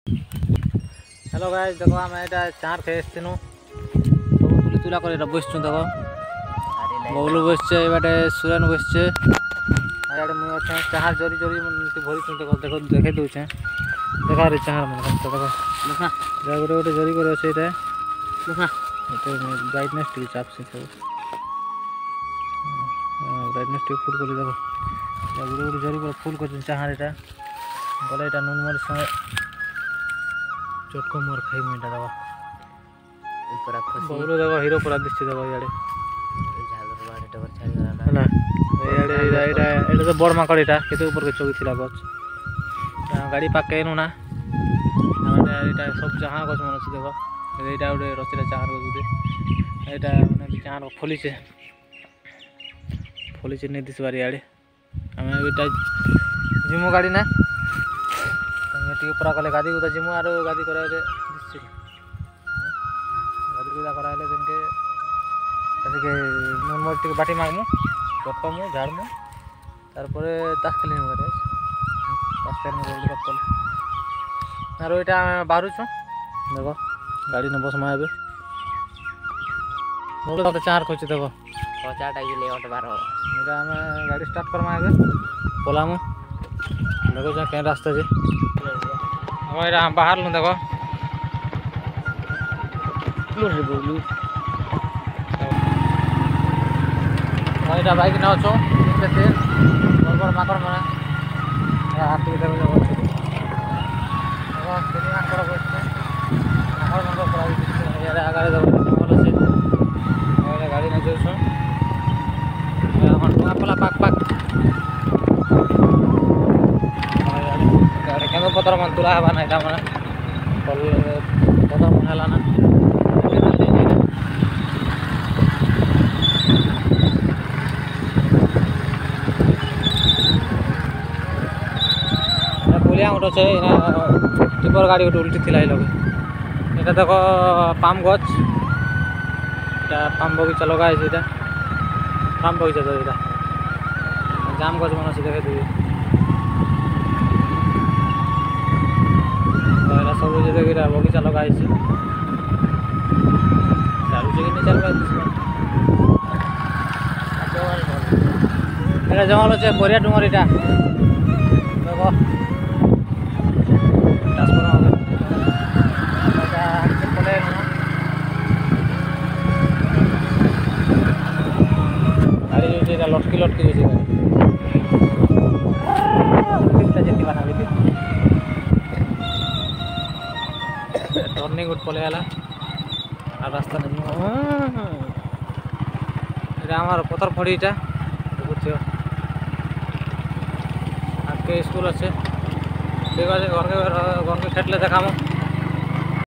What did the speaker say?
hello guys देखो आम एटा चार खे एसनु सब तुली तुला कर बसछु देखो बबलू बसছে एबाटे सुरन बसছে आड़े मुई अच्छे चार जोरी जोरी भरी छु देखो देखो देखे दउछे देखा रे चार मन देखो देखा जा गोटे गोटे जोरी करे छै एटा देखा एते ब्राइटनेस टी चाप से सब ब्राइटनेस टी फुल कर देखो जा गोटे गोटे जोरी पर फुल कर चार एटा बोले एटा नून मर संगे चटको मोर खाई मुटा दवा ऊपर खसी बोलो देखो हीरो पूरा दिसछ देखो याडे झालर बाडे टवर छाड़ी गला ना याडे एटा तो बड़ माकड़ एटा केते ऊपर के चोगी थिला गछ गाड़ी पाक केनु ना एटा सब जहां गछ मन अछि देखो एटा ओडे रचिला चार गछ गुटे एटा माने चार फलिचे ने दिस बारी याडे हमें एटा जिमो गाड़ी ना टी पूरा कले गादी गुदा जिमु आरो गादी कराइले दिसछि गादी गुदा कराइले दिन के तके नून मर टी बाटी मागमु कपमु झाड़मु तार परे तास खेले मरे तास फेर में बोल कपल आरो एटा बाहरु छु देखो गाड़ी न बस माबे मोर तो चार खोछि देखो चार टाइम ले 8-12 एटा हम गाड़ी स्टार्ट कर माबे पोलामु देखो जा के रास्ता जे हम बाहर लू देखो बोलू बाइक ना छो बड़ माकड़ माने हाथी देखो देखो तीन माकड़ बसते माकड़ नंबर पर यार आगे देखो बोलो से गाड़ी ना जो छो हम टुआ पला पाक पाक केंद्र पत्र मन तुला हवा ना माने पत्र मन हला ना पुलिया उठो छे ना टिपर गाड़ी उठ उल्टी थिलाई लगे एटा देखो पाम गछ एटा पाम बगीचा लगा है एटा पाम बगीचा तो एटा जाम गछ मन से देखे दिए सब जगह बगीचा लगा जंगल अच्छे बरिया डुंगर इटा देखो गाड़ी लटकी लटकी टर्निंग उठ पले आला रास्ता नहीं हमार पथर फड़ी इटा देखो आपके स्कूल अच्छे ठीक है घर के खेटले देखाम